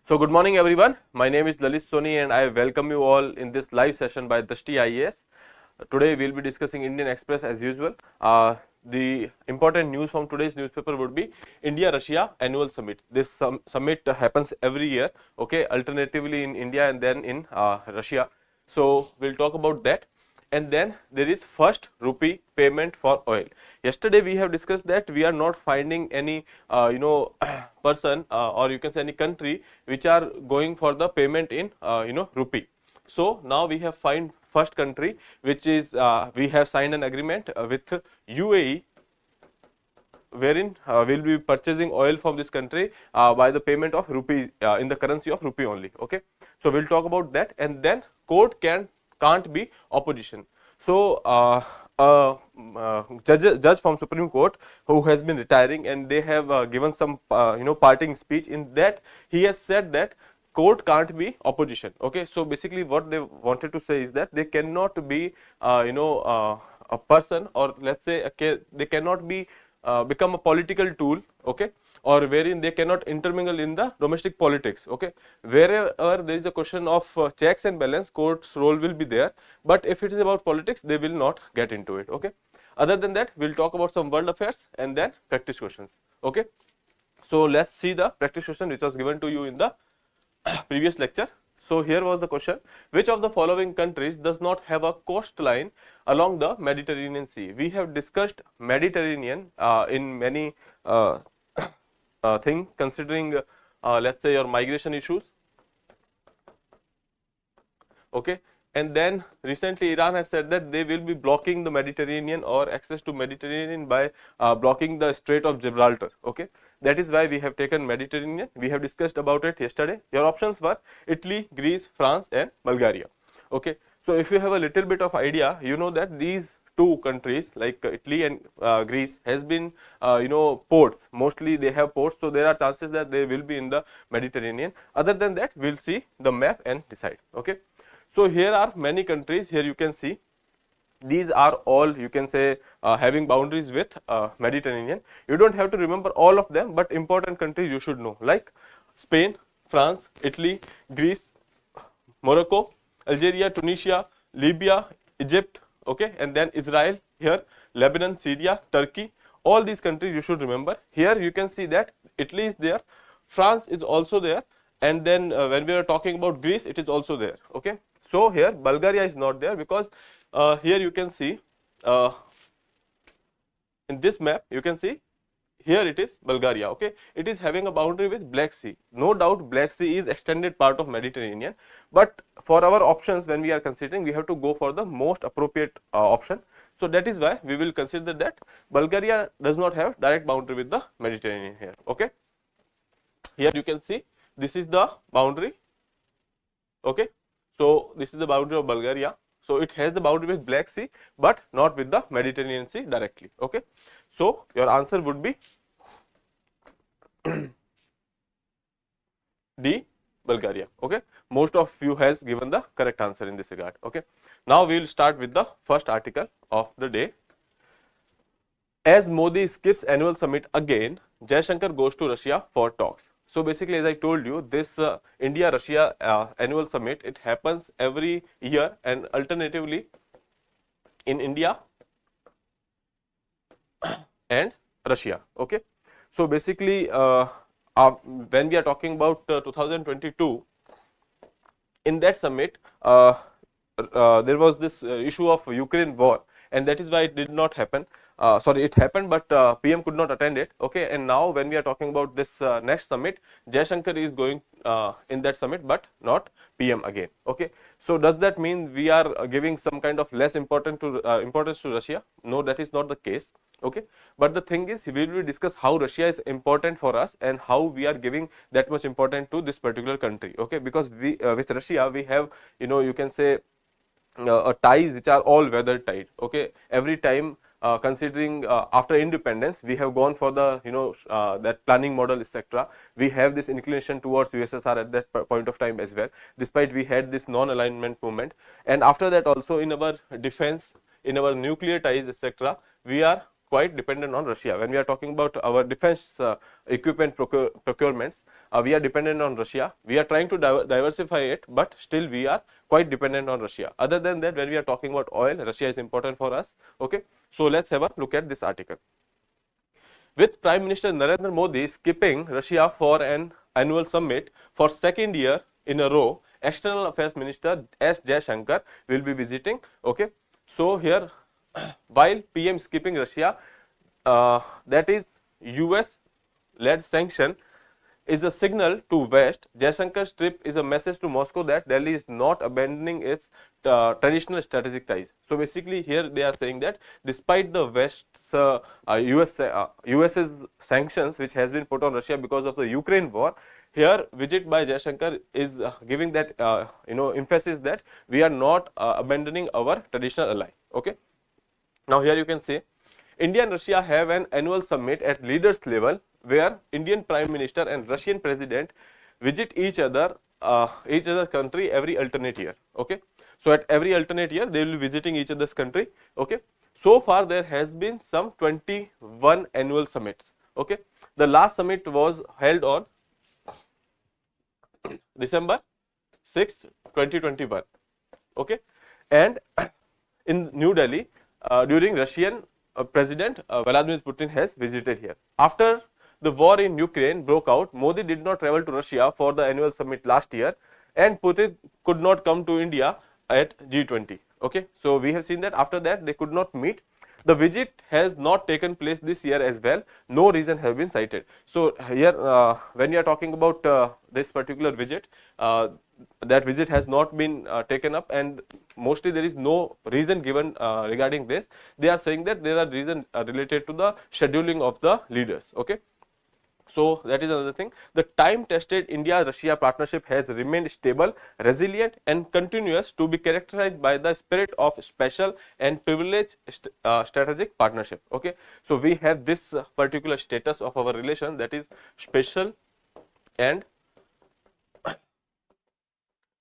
So good morning everyone. My name is Lalit Soni and I welcome you all in this live session by Drishti IAS. Today we will be discussing Indian Express as usual. The important news from today's newspaper would be India-Russia annual summit. This summit happens every year, okay, alternatively in India and then in Russia. So we'll talk about that. And then there is first rupee payment for oil. Yesterday we have discussed that we are not finding any person or you can say any country which are going for the payment in rupee. So now we have find first country which is we have signed an agreement with UAE, wherein we will be purchasing oil from this country by the payment of rupees in the currency of rupee only. Okay, so we'll talk about that. And then court can't be opposition. So judge from Supreme Court who has been retiring, and they have given some parting speech. In that he has said that court can't be opposition. Okay, so basically what they wanted to say is that they cannot be a person, or let's say they cannot be become a political tool, okay, or wherein they cannot intermingle in the domestic politics. Okay, wherever there is a question of checks and balance, court's role will be there, but if it is about politics, they will not get into it. Okay, other than that, we'll talk about some world affairs and then practice questions. Okay, so let's see the practice question which was given to you in the previous lecture. So here was the question: which of the following countries does not have a coastline along the Mediterranean Sea? We have discussed Mediterranean in many things, considering let's say your migration issues. Okay, and then recently Iran has said that they will be blocking the Mediterranean or access to Mediterranean by blocking the Strait of Gibraltar. Okay, that is why we have taken Mediterranean. We have discussed about it yesterday. Your options were Italy, Greece, France and Bulgaria. Okay, so if you have a little bit of idea, you know that these two countries like Italy and Greece has been ports, mostly they have ports, so there are chances that they will be in the Mediterranean. Other than that, we'll see the map and decide. Okay, so here are many countries. Here you can see these are all, you can say, having boundaries with Mediterranean. You don't have to remember all of them, but important countries you should know, like Spain, France, Italy, Greece, Morocco, Algeria, Tunisia, Libya, Egypt, okay, and then Israel, here Lebanon, Syria, Turkey. All these countries you should remember. Here you can see that Italy is there, France is also there, and then when we are talking about Greece, it is also there. Okay, so here Bulgaria is not there, because here you can see in this map, you can see here it is Bulgaria. Okay, it is having a boundary with Black Sea. No doubt Black Sea is extended part of Mediterranean, but for our options, when we are considering, we have to go for the most appropriate option. So that is why we will consider that Bulgaria does not have direct boundary with the Mediterranean here. Okay, here you can see this is the boundary. Okay, so this is the boundary of Bulgaria. So it has the boundary with Black Sea, but not with the Mediterranean Sea directly. Okay, so your answer would be D, Bulgaria. Okay, most of you has given the correct answer in this regard. Okay, now we will start with the first article of the day. As Modi skips annual summit again, Jaishankar goes to Russia for talks. So basically, as I told you, this India-Russia annual summit, it happens every year, and alternatively in India and Russia. Okay, so basically when we are talking about 2022, in that summit there was this issue of Ukraine war, and that is why it did not happen. Sorry, it happened, but PM could not attend it. Okay, and now when we are talking about this next summit, Jaishankar is going in that summit, but not PM again. Okay, so does that mean we are giving some kind of less importance to Russia? No, that is not the case. Okay, but the thing is, we will discuss how Russia is important for us and how we are giving that much importance to this particular country. Okay, because we with Russia we have, you can say, ties which are all weather tied. Okay, every time considering after independence, we have gone for the that planning model, etc. We have this inclination towards USSR at that point of time as well, despite we had this non-alignment movement. And after that also, in our defense, in our nuclear ties, etc., we are quite dependent on Russia. When we are talking about our defense equipment procurements, we are dependent on Russia. We are trying to diversify it, but still we are quite dependent on Russia. Other than that, when we are talking about oil, Russia is important for us. Okay, so let's have a look at this article. With Prime Minister Narendra Modi skipping Russia for an annual summit for second year in a row, External Affairs Minister S. Jaishankar will be visiting. Okay, so here while PM skipping Russia, that is US led sanction is a signal to West. Jaishankar's trip is a message to Moscow that Delhi is not abandoning its traditional strategic ties. So basically here they are saying that despite the West's US's sanctions which has been put on Russia because of the Ukraine war, here visit by Jaishankar is giving that emphasis that we are not abandoning our traditional ally. Okay. Now here you can see India and Russia have an annual summit at leaders level where Indian Prime Minister and Russian President visit each other country every alternate year. Okay, so at every alternate year they will be visiting each other's country. Okay, so far there has been some 21 annual summits. Okay, the last summit was held on December 6th, 2021. Okay, and in New Delhi during Russian President Vladimir Putin has visited here. After the war in Ukraine broke out, Modi did not travel to Russia for the annual summit last year, and Putin could not come to India at G20. Okay, so we have seen that after that they could not meet. The visit has not taken place this year as well. No reason have been cited. So here when you are talking about this particular visit, that visit has not been taken up, and mostly there is no reason given regarding this. They are saying that there are reasons related to the scheduling of the leaders. Okay. So that is another thing. The time tested India-Russia partnership has remained stable, resilient and continuous to be characterized by the spirit of special and privileged strategic partnership. Okay. So we have this particular status of our relation, that is special and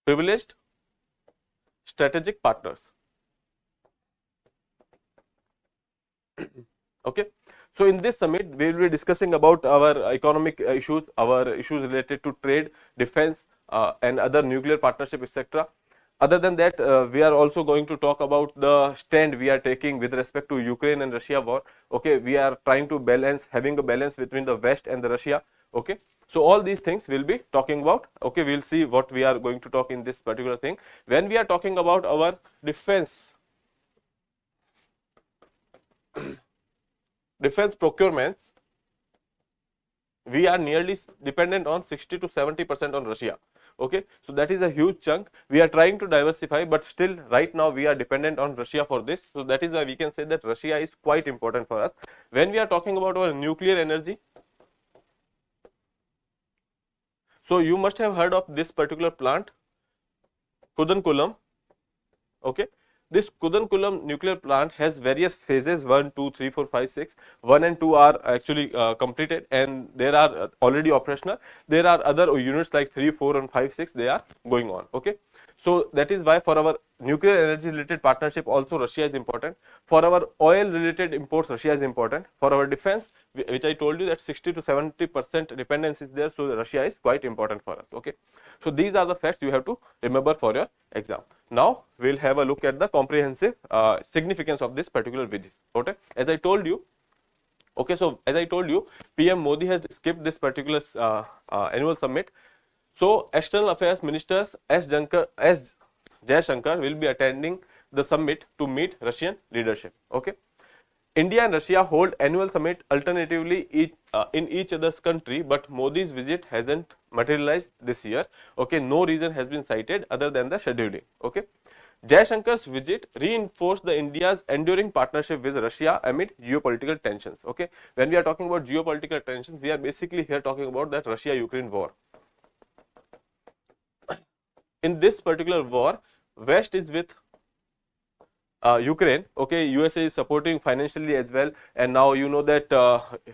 privileged strategic partners. Okay. So in this summit, we will be discussing about our economic issues, our issues related to trade, defense, and other nuclear partnership, etc. Other than that, we are also going to talk about the stand we are taking with respect to Ukraine and Russia war. Okay, we are trying to balance, having a balance between the West and the Russia. Okay, so all these things we will be talking about. Okay, we will see what we are going to talk in this particular thing. When we are talking about our defense procurements, we are nearly dependent on 60 to 70% on Russia. Okay, so that is a huge chunk. We are trying to diversify, but still right now we are dependent on Russia for this. So that is why we can say that Russia is quite important for us. When we are talking about our nuclear energy, so you must have heard of this particular plant, Kudankulam. Okay. This Kudankulam nuclear plant has various phases 1, 2, 3, 4, 5, 6. 1 and 2 are actually completed and they are already operational. There are other units like 3, 4 and 5, 6, they are going on. Okay. So that is why for our nuclear energy related partnership also Russia is important. For our oil related imports Russia is important. For our defense, which I told you that 60 to 70% dependence is there, so Russia is quite important for us. Okay. So these are the facts you have to remember for your exam. Now we will have a look at the comprehensive significance of this particular visit. Okay. As I told you, okay, so as I told you, PM Modi has skipped this particular annual summit. So External Affairs Ministers S. Jaishankar will be attending the summit to meet Russian leadership. Okay. India and Russia hold annual summit alternatively in each other's country, but Modi's visit hasn't materialized this year. Okay, no reason has been cited other than the scheduling. Okay, Jaishankar's visit reinforced the India's enduring partnership with Russia amid geopolitical tensions. Okay, when we are talking about geopolitical tensions, we are basically here talking about that Russia-Ukraine war. In this particular war, West is with Ukraine. Okay, USA is supporting financially as well, and now you know that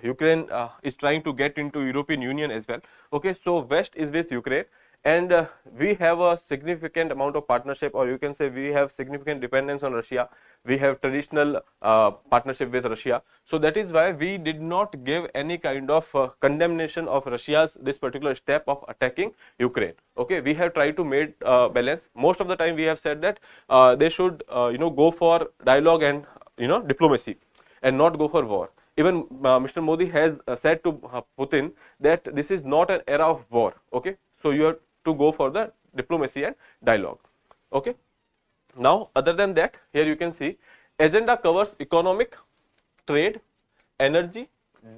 Ukraine is trying to get into European Union as well. Okay, so West is with Ukraine and we have a significant amount of partnership, or you can say we have significant dependence on Russia. We have traditional partnership with Russia. So that is why we did not give any kind of condemnation of Russia's this particular step of attacking Ukraine. Okay, we have tried to make balance. Most of the time we have said that they should go for dialogue and diplomacy, and not go for war. Even Mr. Modi has said to Putin that this is not an era of war. Okay, so you have to go for the diplomacy and dialogue. Okay. Now, other than that, here you can see agenda covers economic, trade, energy,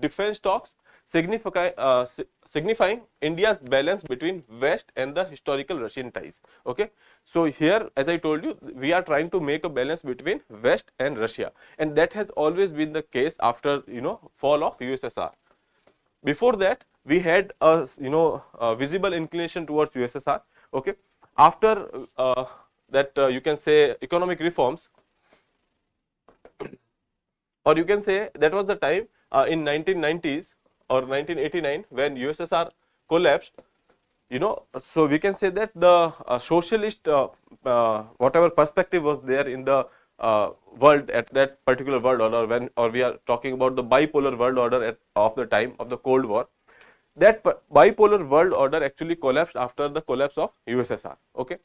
defense talks, signifying India's balance between West and the historical Russian ties. Okay. So here, as I told you, we are trying to make a balance between West and Russia, and that has always been the case after fall of USSR. Before that, we had a visible inclination towards USSR. Okay. After that, you can say economic reforms, or you can say that was the time in 1990s or 1989 when USSR collapsed. So we can say that the socialist whatever perspective was there in the world at that particular world order, or we are talking about the bipolar world order of the time of the Cold War, that bipolar world order actually collapsed after the collapse of USSR. Okay.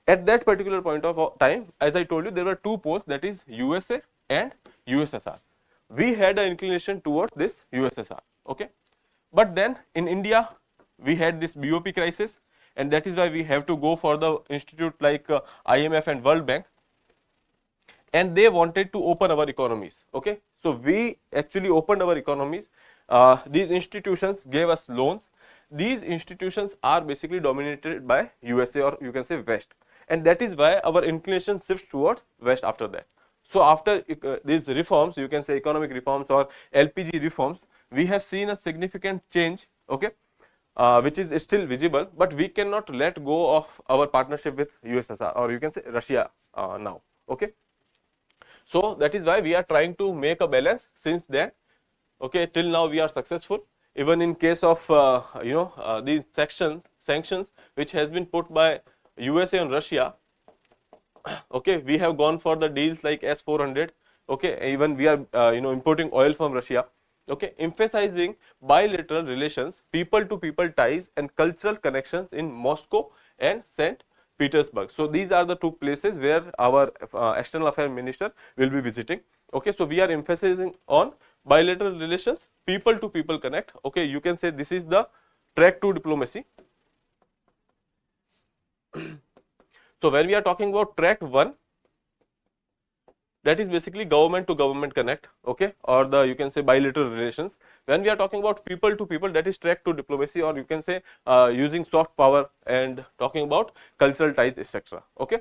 At that particular point of time, as I told you, there were two poles, that is USA and USSR. We had an inclination towards this USSR. Okay. But then in India, we had this BOP crisis, and that is why we have to go for the institute like IMF and World Bank, and they wanted to open our economies. Okay. So we actually opened our economies. These institutions gave us loans. These institutions are basically dominated by USA, or you can say West, and that is why our inclination shifts towards West after that. So after these reforms, you can say economic reforms or LPG reforms, we have seen a significant change. Okay. Which is still visible, but we cannot let go of our partnership with USSR, or you can say Russia now. Okay. So that is why we are trying to make a balance since then. Okay, till now we are successful. Even in case of these sanctions which has been put by USA on Russia. Okay, we have gone for the deals like S-400. Okay, even we are importing oil from Russia. Okay, emphasizing bilateral relations, people to people ties and cultural connections in Moscow and St. Petersburg. So these are the two places where our external affairs minister will be visiting. Okay, so we are emphasizing on bilateral relations, people to people connect. Okay, you can say this is the track to diplomacy. So when we are talking about track 1, that is basically government to government connect, okay, or the you can say bilateral relations. When we are talking about people to people, that is track to diplomacy, or you can say using soft power and talking about cultural ties, etc. Okay.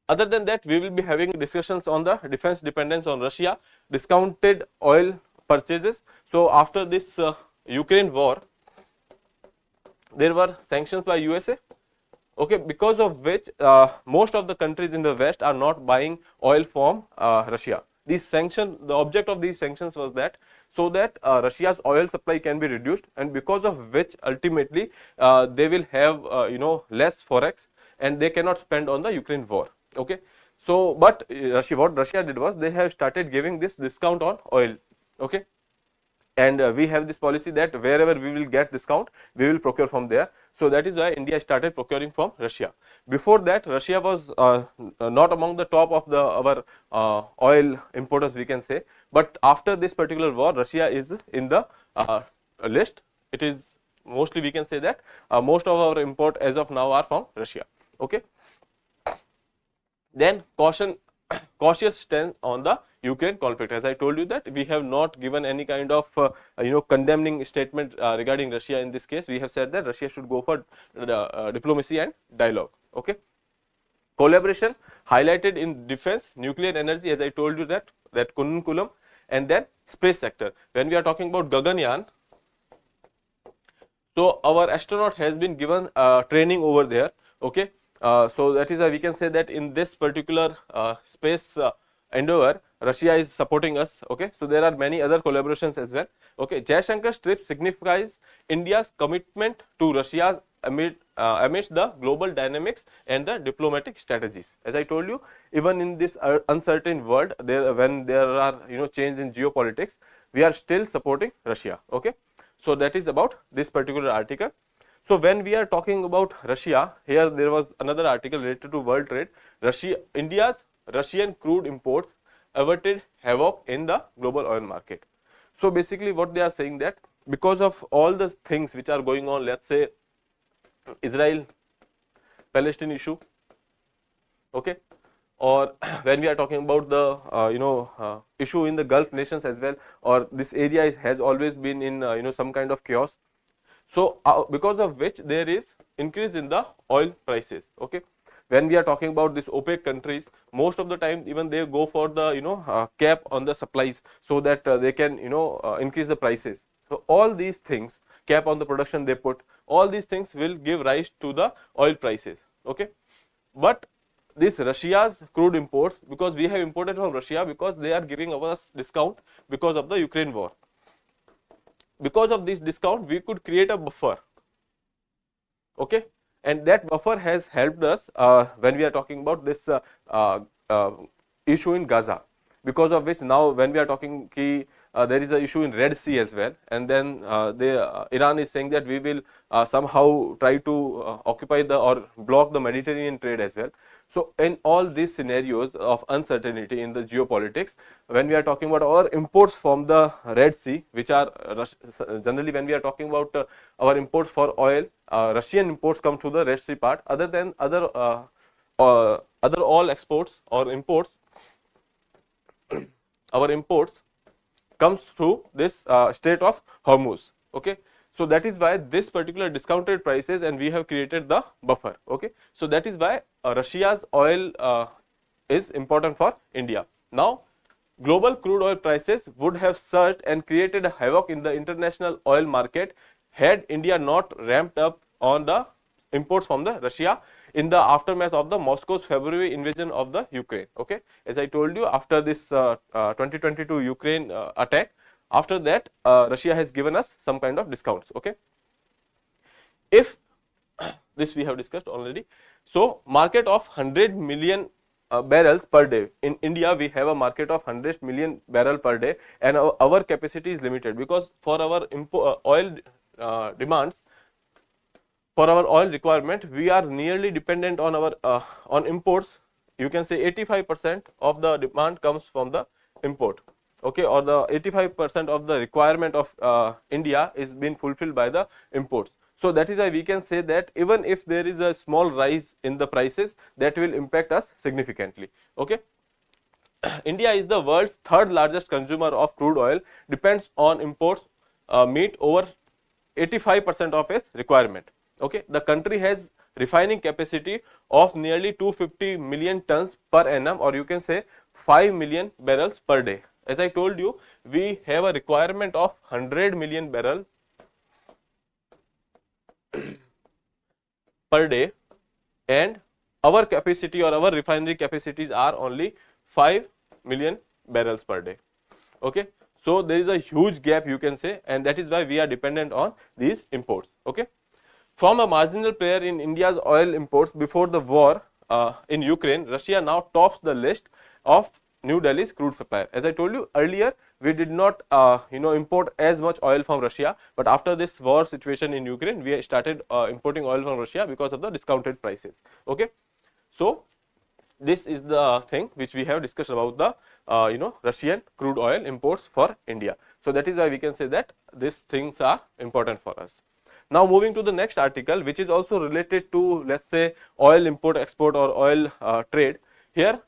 Other than that, we will be having discussions on the defense dependence on Russia, discounted oil purchases. So after this Ukraine war, there were sanctions by USA. Okay, because of which most of the countries in the West are not buying oil from Russia. These sanctions, the object of these sanctions was that so that Russia's oil supply can be reduced, and because of which ultimately they will have less forex and they cannot spend on the Ukraine war. Okay, so but what Russia did was they have started giving this discount on oil. Okay. And we have this policy that wherever we will get discount, we will procure from there. So that is why India started procuring from Russia. Before that, Russia was not among the top of our oil importers, we can say. But after this particular war, Russia is in the list. It is mostly, we can say that most of our import as of now are from Russia. Okay. Then cautious stance on the Ukraine conflict. As I told you that we have not given any kind of condemning statement regarding Russia in this case. We have said that Russia should go for diplomacy and dialogue. Okay. Collaboration highlighted in defense, nuclear energy, as I told you that Kunnam, and then space sector. When we are talking about Gaganyaan, so our astronaut has been given training over there. Okay. So that is why we can say that in this particular space endeavor, Russia is supporting us. Okay. So there are many other collaborations as well. Okay. Jaishankar's trip signifies India's commitment to Russia amid amidst the global dynamics and the diplomatic strategies. As I told you, even in this uncertain world, when there are change in geopolitics, we are still supporting Russia. Okay, so that is about this particular article. So when we are talking about Russia, here there was another article related to world trade. India's Russian crude imports averted havoc in the global oil market. So basically what they are saying that because of all the things which are going on, let's say Israel Palestine issue, okay, or when we are talking about the issue in the Gulf nations as well, or this area has always been in some kind of chaos. So because of which there is increase in the oil prices. Okay, when we are talking about this OPEC countries, most of the time even they go for the cap on the supplies, so that they can increase the prices. So all these things, cap on the production they put, all these things will give rise to the oil prices. Okay, but this Russia's crude imports, because we have imported from Russia because they are giving us discount because of the Ukraine war. Because of this discount, we could create a buffer. Okay, and that buffer has helped us when we are talking about this issue in Gaza, because of which now when we are talking there is a issue in Red Sea as well, and then Iran is saying that we will somehow try to occupy or block the Mediterranean trade as well. So in all these scenarios of uncertainty in the geopolitics, when we are talking about our imports from the Red Sea, which are generally when we are talking about our imports for oil, Russian imports come to the Red Sea part, other than other all exports or imports, our imports comes through this Strait of Hormuz. Okay, so that is why this particular discounted prices, and we have created the buffer. Okay, so that is why Russia's oil is important for India. Now global crude oil prices would have surged and created a havoc in the international oil market had India not ramped up on the imports from the Russia in the aftermath of the Moscow's February invasion of the Ukraine. Okay, as I told you, after this 2022 Ukraine attack, after that Russia has given us some kind of discounts. Okay, if this we have discussed already. So market of 100 million barrels per day. In India, we have a market of 100 million barrel per day, and our capacity is limited, because for our oil demands, for our oil requirement, we are nearly dependent on our on imports. You can say 85% of the demand comes from the import. Okay, or the 85% of the requirement of India is being fulfilled by the imports. So that is why we can say that even if there is a small rise in the prices, that will impact us significantly. Okay, India is the world's third largest consumer of crude oil, depends on imports, meet over 85% of its requirement. Okay, the country has refining capacity of nearly 250 million tons per annum, or you can say 5 million barrels per day. As I told you, we have a requirement of 100 million barrel per day, and our capacity or our refinery capacities are only 5 million barrels per day. Okay, so there is a huge gap, you can say, and that is why we are dependent on these imports. Okay, from a marginal player in India's oil imports before the war in Ukraine, Russia now tops the list of New Delhi's crude supply. As I told you earlier, we did not import as much oil from Russia, but after this war situation in Ukraine, we started importing oil from Russia because of the discounted prices. Okay, so this is the thing which we have discussed about the Russian crude oil imports for India. So that is why we can say that these things are important for us. Now moving to the next article, which is also related to, let's say, oil import export or oil trade. Here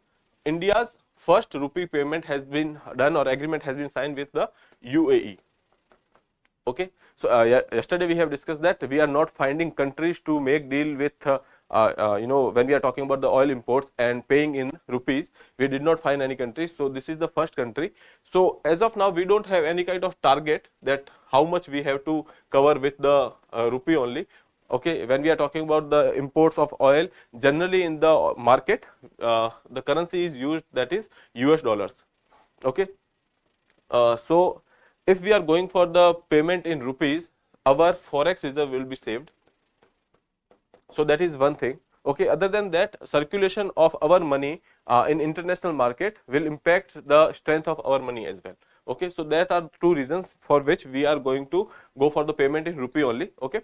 India's first rupee payment has been done, or agreement has been signed with the UAE. Okay, so yesterday we have discussed that we are not finding countries to make deal with when we are talking about the oil imports and paying in rupees, we did not find any countries. So this is the first country. So as of now, we don't have any kind of target that how much we have to cover with the rupee only. Okay, when we are talking about the imports of oil, generally in the market, the currency is used, that is US dollars. Okay, so if we are going for the payment in rupees, our forex reserve will be saved. So that is one thing. Okay, other than that, circulation of our money in international market will impact the strength of our money as well. Okay, so that are two reasons for which we are going to go for the payment in rupee only. Okay,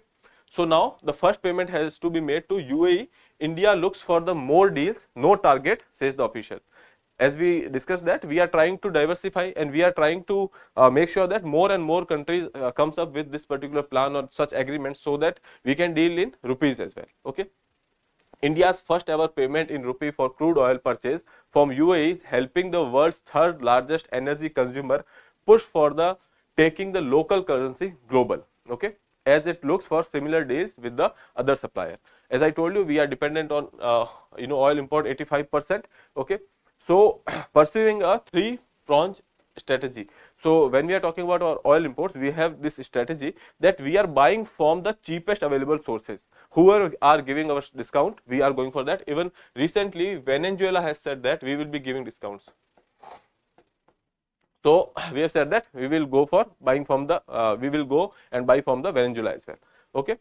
so now the first payment has to be made to UAE. India looks for the more deals, no target, says the official. As we discussed that, we are trying to diversify and we are trying to make sure that more and more countries comes up with this particular plan or such agreements, so that we can deal in rupees as well. Okay. India's first ever payment in rupee for crude oil purchase from UAE is helping the world's third largest energy consumer push for the taking the local currency global. Okay, as it looks for similar deals with the other supplier. As I told you, we are dependent on oil import 85%. Okay, so pursuing a three-pronged strategy. So when we are talking about our oil imports, we have this strategy that we are buying from the cheapest available sources. Whoever are giving us discount, we are going for that. Even recently, Venezuela has said that we will be giving discounts. So we have said that we will go for buying from the, we will go and buy from the Venezuela as well. Okay.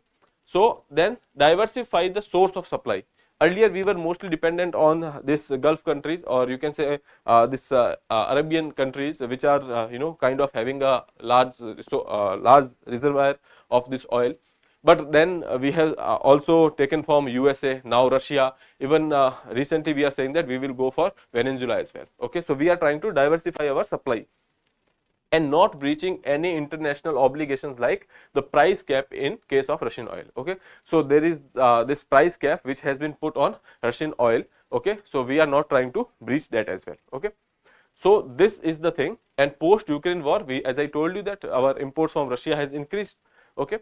So then diversify the source of supply. Earlier we were mostly dependent on this Gulf countries, or you can say this Arabian countries, which are kind of having a large large reservoir of this oil. But then we have also taken from USA, now Russia. Even recently we are saying that we will go for Venezuela as well. Okay, so we are trying to diversify our supply and not breaching any international obligations like the price cap in case of Russian oil. Okay, so there is this price cap which has been put on Russian oil. Okay, so we are not trying to breach that as well. Okay, so this is the thing. And post Ukraine war, we, as I told you, that our imports from Russia has increased. Okay,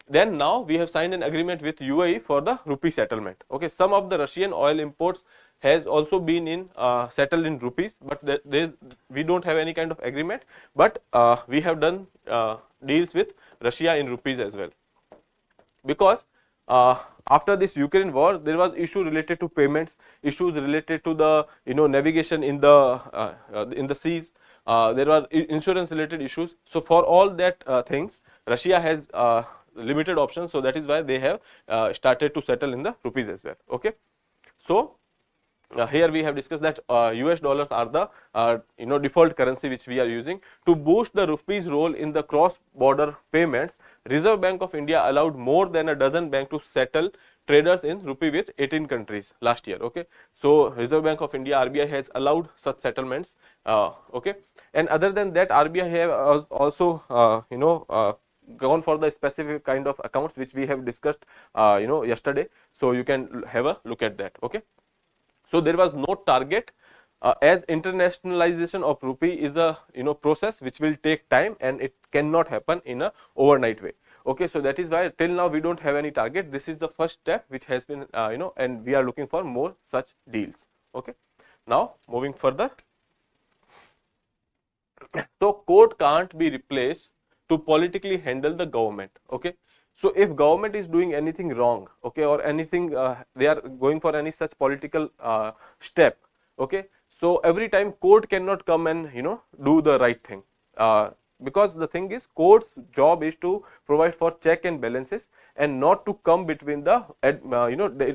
then now we have signed an agreement with UAE for the rupee settlement. Okay, some of the Russian oil imports has also been in settled in rupees, but we don't have any kind of agreement, but we have done deals with Russia in rupees as well, because after this Ukraine war there was issue related to payments, issues related to the navigation in the seas, there were insurance related issues. So for all that things, Russia has limited options, so that is why they have started to settle in the rupees as well. Okay, so here we have discussed that US dollars are the default currency which we are using. To boost the rupees role in the cross border payments, Reserve Bank of India allowed more than a dozen banks to settle traders in rupee with 18 countries last year. Okay, so Reserve Bank of India, RBI, has allowed such settlements. Okay, and other than that, RBI have also gone for the specific kind of accounts which we have discussed yesterday, so you can have a look at that. Okay, so there was no target, as internationalization of rupee is a process which will take time and it cannot happen in a overnight way. Okay, so that is why till now we don't have any target. This is the first step which has been and we are looking for more such deals. Okay, now moving further. So court can't be replaced to politically handle the government. Okay, so if government is doing anything wrong, okay, or anything they are going for any such political step, okay, so every time court cannot come and do the right thing, because the thing is, court's job is to provide for check and balances and not to come between the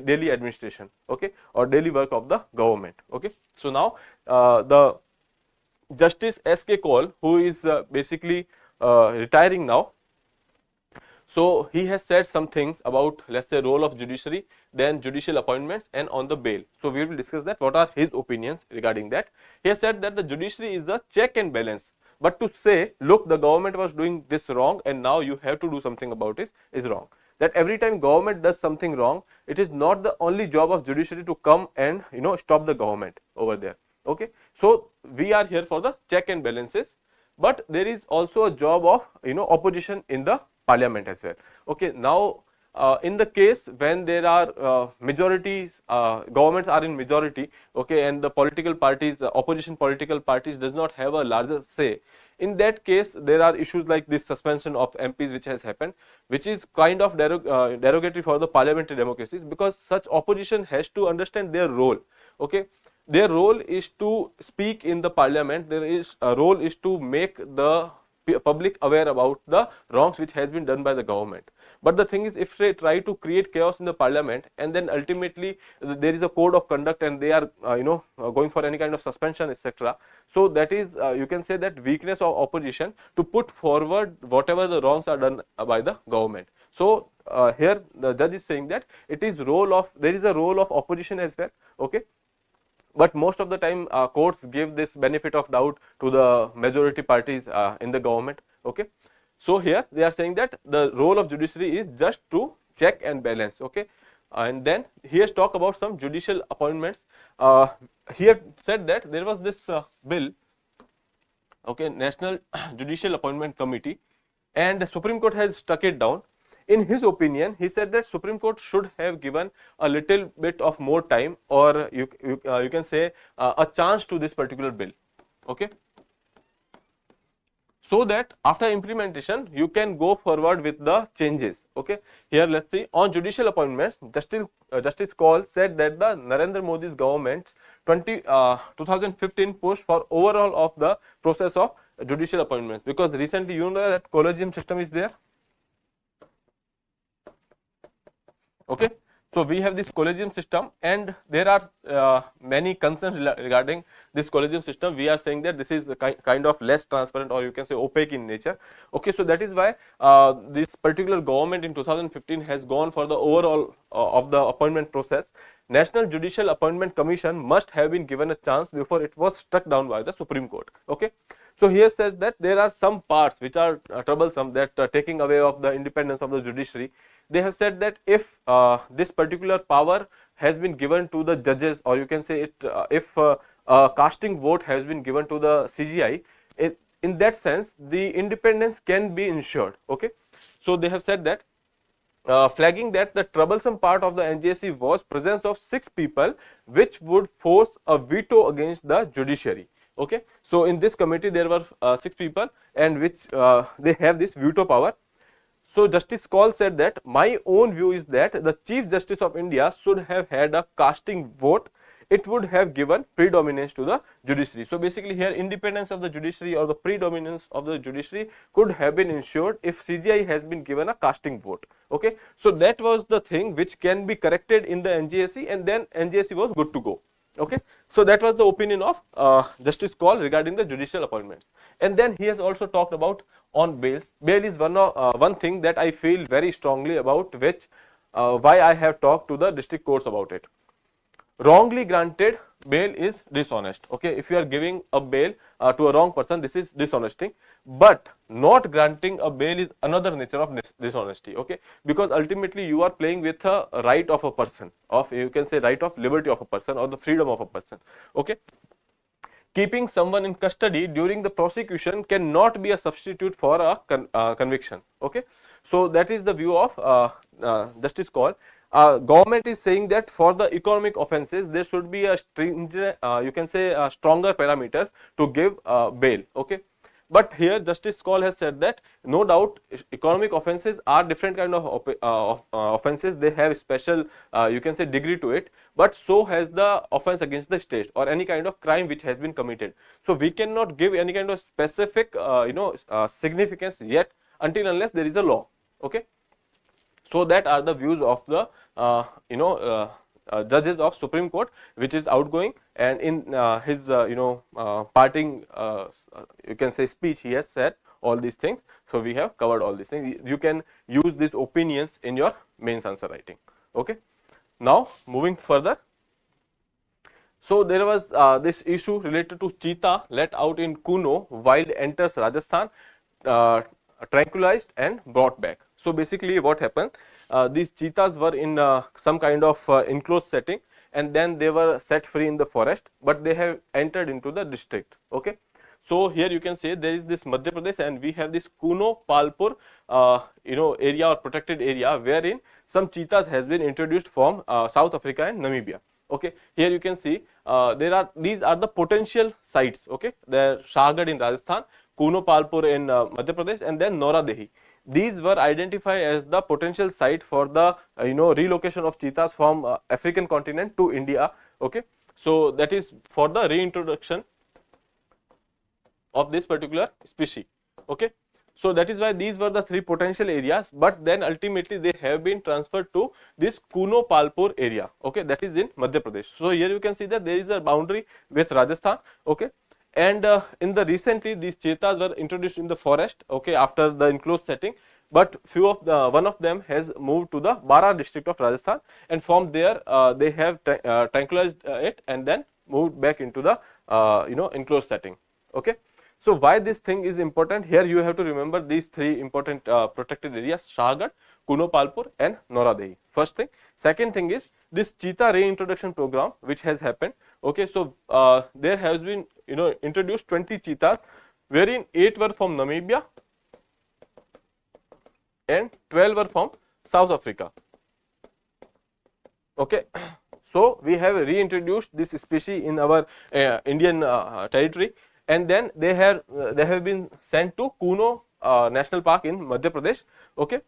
daily administration, okay, or daily work of the government. Okay, so now the Justice S.K. Kaul, who is basically retiring now, so he has said some things about, let's say, role of judiciary, then judicial appointments, and on the bail. So we will discuss that, what are his opinions regarding that. He has said that the judiciary is a check and balance, but to say, look, the government was doing this wrong and now you have to do something about it, is wrong. That every time government does something wrong, it is not the only job of judiciary to come and stop the government over there. Okay, so we are here for the check and balances, but there is also a job of opposition in the parliament as well. Okay, now in the case when there are majorities, governments are in majority, okay, and the political parties, the opposition political parties does not have a larger say, in that case there are issues like this suspension of MPs which has happened, which is kind of derogatory for the parliamentary democracies, because such opposition has to understand their role. Okay, their role is to speak in the parliament, their role is to make the public aware about the wrongs which has been done by the government. But the thing is, if they try to create chaos in the parliament and then ultimately there is a code of conduct and they are going for any kind of suspension, etc. So that is you can say that weakness of opposition to put forward whatever the wrongs are done by the government. So here the judge is saying that it is there is a role of opposition as well. Okay. But most of the time courts give this benefit of doubt to the majority parties in the government. Okay. So here they are saying that the role of judiciary is just to check and balance. Okay. And then he has talked about some judicial appointments. Here said that there was this bill, okay, National Judicial Appointment Committee, and the Supreme Court has struck it down. In his opinion, he said that Supreme Court should have given a little bit of more time, or you can say a chance to this particular bill. Okay. So that after implementation you can go forward with the changes. Okay. Here let us see, on judicial appointments, Justice Kaul said that the Narendra Modi's government's 2015 push for overall of the process of judicial appointments, because recently you know that collegium system is there. Okay. So we have this collegium system and there are many concerns regarding this collegium system. We are saying that this is a kind of less transparent, or you can say opaque in nature. Okay. So that is why this particular government in 2015 has gone for the overall of the appointment process. National Judicial Appointment Commission must have been given a chance before it was struck down by the Supreme Court. Okay. So here says that there are some parts which are troublesome, that taking away of the independence of the judiciary. They have said that if this particular power has been given to the judges, or you can say it if a casting vote has been given to the CGI, in that sense the independence can be ensured. Okay. So they have said that flagging that the troublesome part of the NJC was presence of 6 people which would force a veto against the judiciary. Okay. So in this committee there were 6 people and which they have this veto power. So Justice Kaul said that my own view is that the Chief Justice of India should have had a casting vote. It would have given predominance to the judiciary. So basically here independence of the judiciary or the predominance of the judiciary could have been ensured if CGI has been given a casting vote. Okay. So that was the thing which can be corrected in the NJSC, and then NJSC was good to go. Okay. So that was the opinion of Justice Kaul regarding the judicial appointments. And then he has also talked about on bails. Bail is one thing that I feel very strongly about, which why I have talked to the district courts about it. Wrongly granted bail is dishonest. Okay. If you are giving a bail to a wrong person, this is dishonesty, but not granting a bail is another nature of dishonesty. Okay. Because ultimately you are playing with a right of a person, of you can say right of liberty of a person or the freedom of a person. Okay. Keeping someone in custody during the prosecution cannot be a substitute for a conviction. Okay. So that is the view of Justice Kaul. Government is saying that for the economic offences there should be a stringent, you can say stronger parameters to give bail. Okay. But here Justice Kaul has said that no doubt economic offences are different kind of offences. They have special you can say degree to it, but so has the offence against the state or any kind of crime which has been committed. So we cannot give any kind of specific significance yet until unless there is a law. Okay. So that are the views of the judges of Supreme Court, which is outgoing, and in his parting you can say speech, he has said all these things. So we have covered all these things. You can use these opinions in your mains answer writing. Okay. Now moving further. So there was this issue related to cheetah let out in Kuno. Wild enters Rajasthan, tranquilized and brought back. So basically what happened, these cheetahs were in some kind of enclosed setting, and then they were set free in the forest, but they have entered into the district. Okay. So here you can say there is this Madhya Pradesh and we have this Kuno Palpur area or protected area wherein some cheetahs has been introduced from South Africa and Namibia. Okay. Here you can see these are the potential sites. Okay. There Shahgarh in Rajasthan, Kuno Palpur in Madhya Pradesh, and then Nora Dehi. These were identified as the potential site for the relocation of cheetahs from African continent to India. Okay. So that is for the reintroduction of this particular species. Okay. So that is why these were the three potential areas, but then ultimately they have been transferred to this Kuno Palpur area, okay, that is in Madhya Pradesh. So here you can see that there is a boundary with Rajasthan, okay, and in the recently these cheetahs were introduced in the forest, okay, after the enclosed setting, but few of the one of them has moved to the Bara district of Rajasthan, and from there they have tranquilized it and then moved back into the enclosed setting, okay. So why this thing is important? Here you have to remember these three important protected areas: Shahgarh, Kuno Palpur and Noradehi. First thing. Second thing is this cheetah reintroduction program which has happened. Okay, so there has been introduced 20 cheetahs, wherein 8 were from Namibia and 12 were from South Africa. Okay, so we have reintroduced this species in our Indian territory, and then they have been sent to Kuno National Park in Madhya Pradesh. Okay,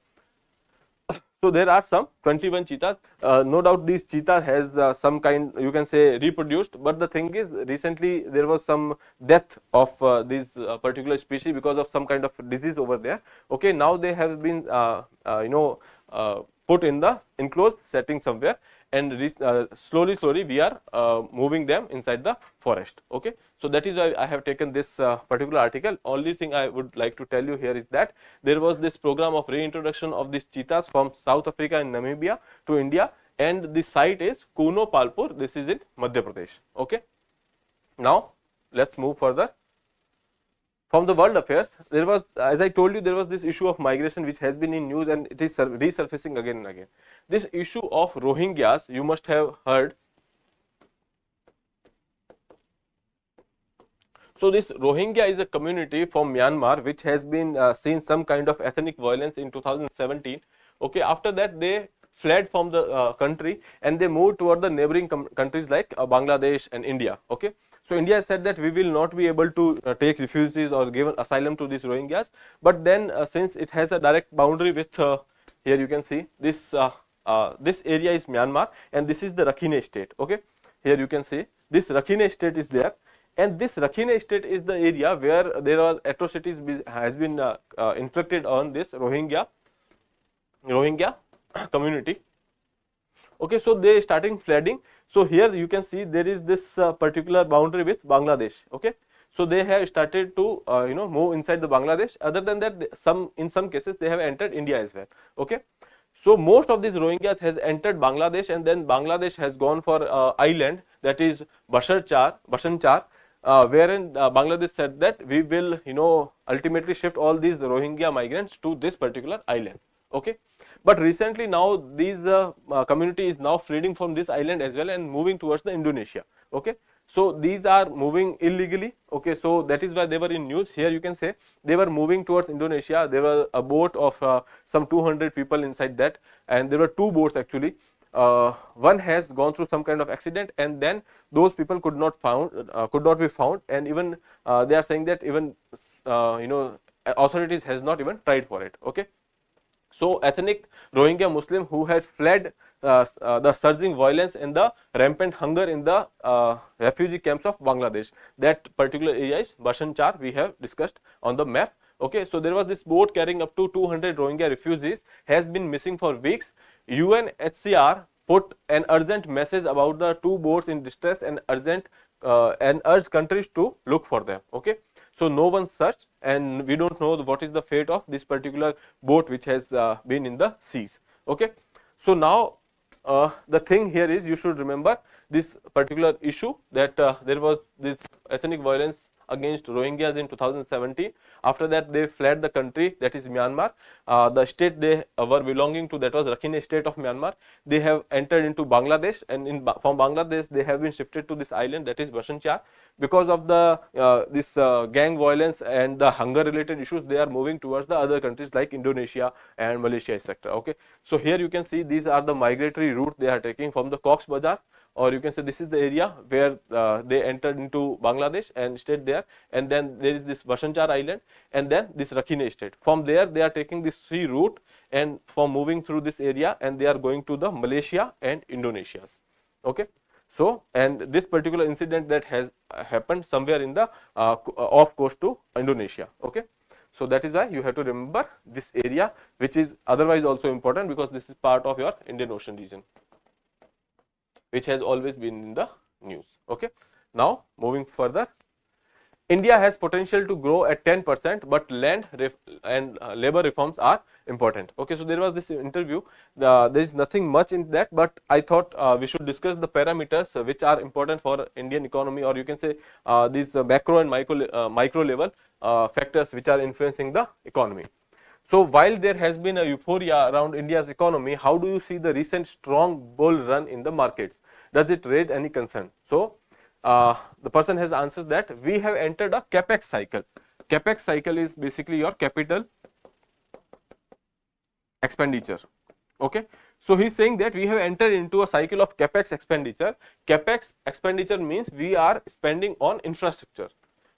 so there are some 21 cheetahs. No doubt these cheetah has some kind, you can say, reproduced, but the thing is recently there was some death of this particular species because of some kind of disease over there. Okay, now they have been put in the enclosed setting somewhere, and slowly we are moving them inside the forest. Okay, so that is why I have taken this particular article. Only thing I would like to tell you here is that there was this program of reintroduction of these cheetahs from South Africa and Namibia to India, and the site is Kuno Palpur. This is in Madhya Pradesh. Okay, now let's move further. From the world affairs, there was, as I told you, there was this issue of migration which has been in news, and it is resurfacing again and again. This issue of Rohingyas, you must have heard. So this Rohingya is a community from Myanmar which has been seen some kind of ethnic violence in 2017. Okay, after that they fled from the country and they moved toward the neighboring countries like Bangladesh and India. Okay, so India said that we will not be able to take refugees or give asylum to these Rohingyas, but then since it has a direct boundary with here you can see this this area is Myanmar and this is the Rakhine state. Okay, here you can see this Rakhine state is there, and this Rakhine state is the area where there are atrocities has been inflicted on this Rohingya community. Okay, so they starting flooding. So here you can see there is this particular boundary with Bangladesh. Okay, so they have started to move inside the Bangladesh. Other than that, in some cases they have entered India as well. Okay, so most of these Rohingyas has entered Bangladesh, and then Bangladesh has gone for island, that is Bhasanchar, wherein Bangladesh said that we will ultimately shift all these Rohingya migrants to this particular island. Okay, but recently now these community is now fleeing from this island as well and moving towards the Indonesia. Okay, so these are moving illegally. Okay, so that is why they were in news. Here you can say they were moving towards Indonesia. There was a boat of some 200 people inside that, and there were two boats actually. One has gone through some kind of accident, and then those people could not be found, and even they are saying that even authorities has not even tried for it. Okay, so ethnic Rohingya Muslim who had fled the surging violence and the rampant hunger in the refugee camps of Bangladesh. That particular area is Bhasanchar, we have discussed on the map. Okay, so there was this boat carrying up to 200 Rohingya refugees has been missing for weeks. UNHCR put an urgent message about the two boats in distress and urged countries to look for them. Okay, so no one searched, and we don't know what is the fate of this particular boat which has been in the seas. Okay, so now the thing here is you should remember this particular issue that there was this ethnic violence against Rohingyas in 2017. After that they fled the country, that is Myanmar. The state they were belonging to, that was Rakhine state of Myanmar. They have entered into Bangladesh, and from Bangladesh they have been shifted to this island, that is Bhasanchar. Because of the this gang violence and the hunger related issues, they are moving towards the other countries like Indonesia and Malaysia, etc. Okay, so here you can see these are the migratory route they are taking from the Cox's Bazar, or you can say this is the area where they entered into Bangladesh and stayed there, and then there is this Bhasanchar island, and then this Rakhine state. From there they are taking this sea route and from moving through this area, and they are going to the Malaysia and Indonesia. Okay, so and this particular incident that has happened somewhere in the off coast to Indonesia. Okay, So that is why you have to remember this area, which is otherwise also important because this is part of your Indian Ocean region, which has always been in the news. Okay. Now moving further, India has potential to grow at 10%, but land and labor reforms are important. Okay, so there was this interview. There is nothing much in that, but I thought we should discuss the parameters which are important for Indian economy, or you can say these macro and micro level factors which are influencing the economy. So while there has been a euphoria around India's economy, how do you see the recent strong bull run in the markets? Does it raise any concern? So the person has answered that we have entered a capex cycle. Capex cycle is basically your capital expenditure. Okay. So he is saying that we have entered into a cycle of capex expenditure. Capex expenditure means we are spending on infrastructure.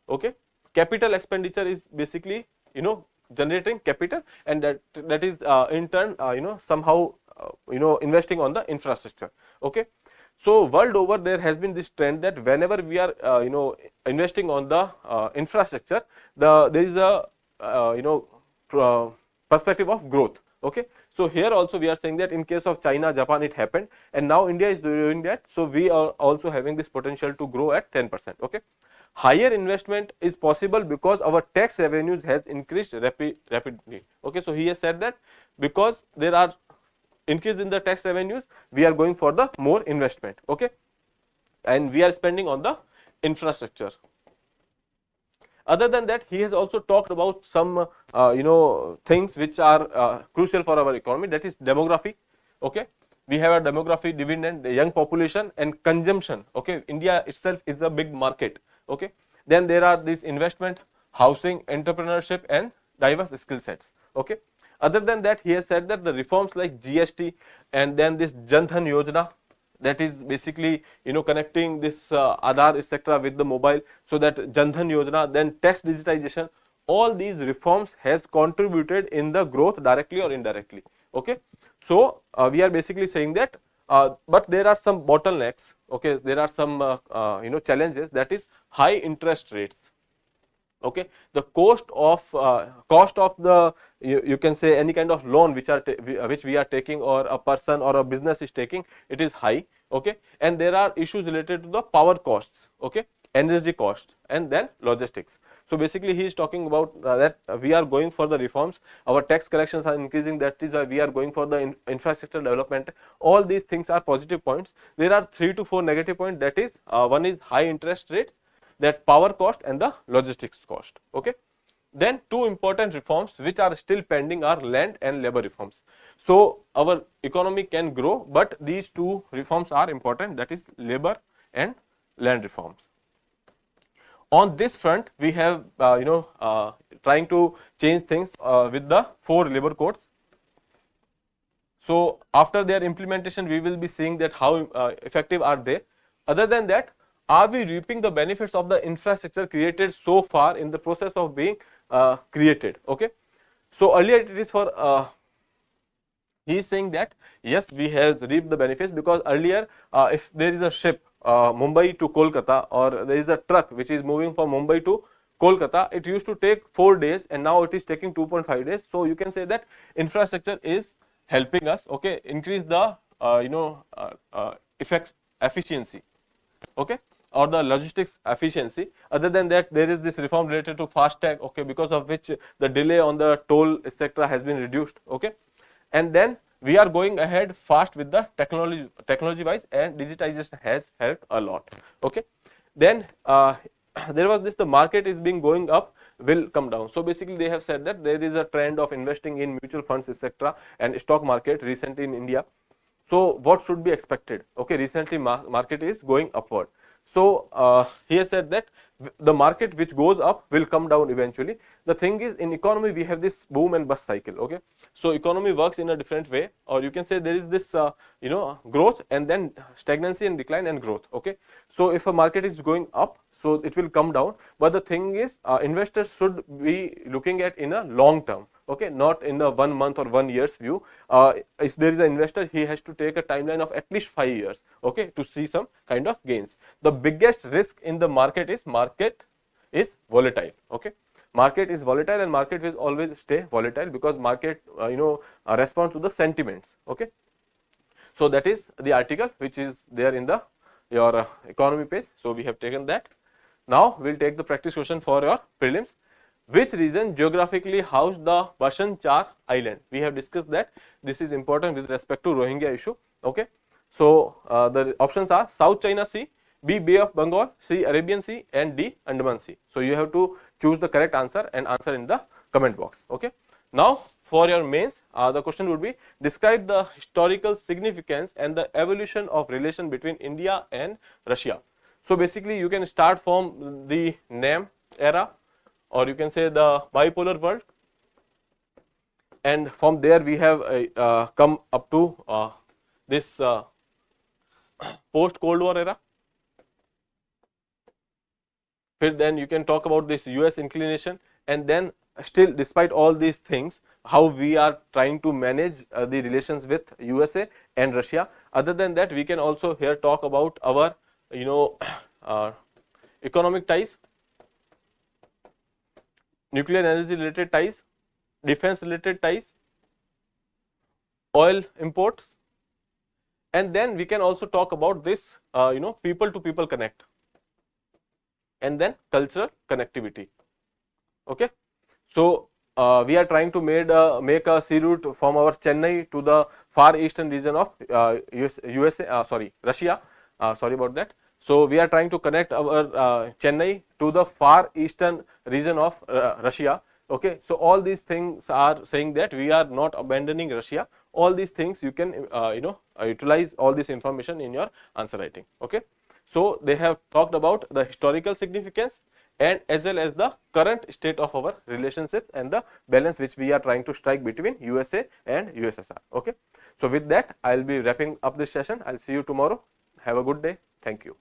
Okay. Capital expenditure is basically, you know, generating capital, and that is in turn you know, somehow you know, investing on the infrastructure. Okay. So world over there has been this trend that whenever we are you know, investing on the infrastructure, there is a you know, perspective of growth. Okay. So here also we are saying that in case of China, Japan, it happened, and now India is doing that. So we are also having this potential to grow at 10%. Okay. Higher investment is possible because our tax revenues has increased rapidly. Okay. So he has said that because there are increase in the tax revenues, we are going for the more investment. Okay. And we are spending on the infrastructure. Other than that, he has also talked about some you know, things which are crucial for our economy, that is demography. Okay. We have a demography dividend, the young population and consumption. Okay. India itself is a big market. Okay. Then there are these investment, housing, entrepreneurship and diverse skill sets. Okay. Other than that, he has said that the reforms like GST and then this Jan Dhan Yojana, that is basically, you know, connecting this Aadhaar etc. with the mobile, so that Jan Dhan Yojana, then tax digitization, all these reforms has contributed in the growth directly or indirectly. Okay. So we are basically saying that but there are some bottlenecks. Okay. There are some you know, challenges, that is high interest rates. Okay. The cost of the you can say any kind of loan which we are taking, or a person or a business is taking, it is high. Okay. And there are issues related to the power costs. Okay. Energy cost and then logistics. So basically he is talking about that we are going for the reforms, our tax collections are increasing, that is why we are going for the infrastructure development. All these things are positive points. There are 3 to 4 negative points, that is one is high interest rates, that power cost and the logistics cost. Okay. Then two important reforms which are still pending are land and labor reforms. So our economy can grow, but these two reforms are important, that is labor and land reforms. On this front, we have you know, trying to change things with the 4 labor codes. So after their implementation, we will be seeing that how effective are they. Other than that, are we reaping the benefits of the infrastructure created so far in the process of being created? Okay. So earlier it is for he is saying that yes, we have reaped the benefits, because earlier if there is a ship Mumbai to Kolkata, or there is a truck which is moving from Mumbai to Kolkata, it used to take 4 days and now it is taking 2.5 days. So you can say that infrastructure is helping us, okay, increase the you know, efficiency, okay, or the logistics efficiency. Other than that, there is this reform related to FASTag, okay, because of which the delay on the toll etc. has been reduced. Okay. And then we are going ahead fast with the technology wise, and digitization has helped a lot. Okay. Then there was this, the market is being going up, will come down. So basically they have said that there is a trend of investing in mutual funds etc. and stock market recently in India. So what should be expected? Okay, recently market is going upward. So he has said that the market which goes up will come down eventually. The thing is, in economy we have this boom and bust cycle. Okay, so economy works in a different way, or you can say there is this you know, growth and then stagnancy and decline and growth. Okay, so if a market is going up, so it will come down, but the thing is investors should be looking at in a long term. Okay, not in the 1 month or 1 year's view. If there is an investor, he has to take a timeline of at least 5 years, okay, to see some kind of gains. The biggest risk in the market is volatile. Okay, market is volatile and market will always stay volatile because market responds to the sentiments. Okay. So, that is the article which is there in the your economy page. So, we have taken that. Now, we will take the practice question for your prelims. Which region geographically housed the Bhasan Char island? We have discussed that. This is important with respect to Rohingya issue. Okay. So, the options are South China Sea, B Bay of Bengal, C Arabian Sea and D Andaman Sea. So, you have to choose the correct answer and answer in the comment box. Okay. Now, for your mains, the question would be describe the historical significance and the evolution of relation between India and Russia. So, basically you can start from the name era, or you can say the bipolar world, and from there we have come up to this post Cold War era. Then you can talk about this US inclination, and then still despite all these things, how we are trying to manage the relations with USA and Russia. Other than that, we can also here talk about our economic ties, nuclear energy related ties, defense related ties, oil imports, and then we can also talk about this people to people connect, and then cultural connectivity. Okay. So, we are trying to make a sea route from our Chennai to the far eastern region of Russia, sorry about that. So, we are trying to connect our Chennai to the far eastern region of Russia. Okay. So, all these things are saying that we are not abandoning Russia. All these things you can utilize all this information in your answer writing. Okay. So, they have talked about the historical significance and as well as the current state of our relationship and the balance which we are trying to strike between USA and USSR. Okay. So, with that I will be wrapping up this session. I will see you tomorrow. Have a good day. Thank you.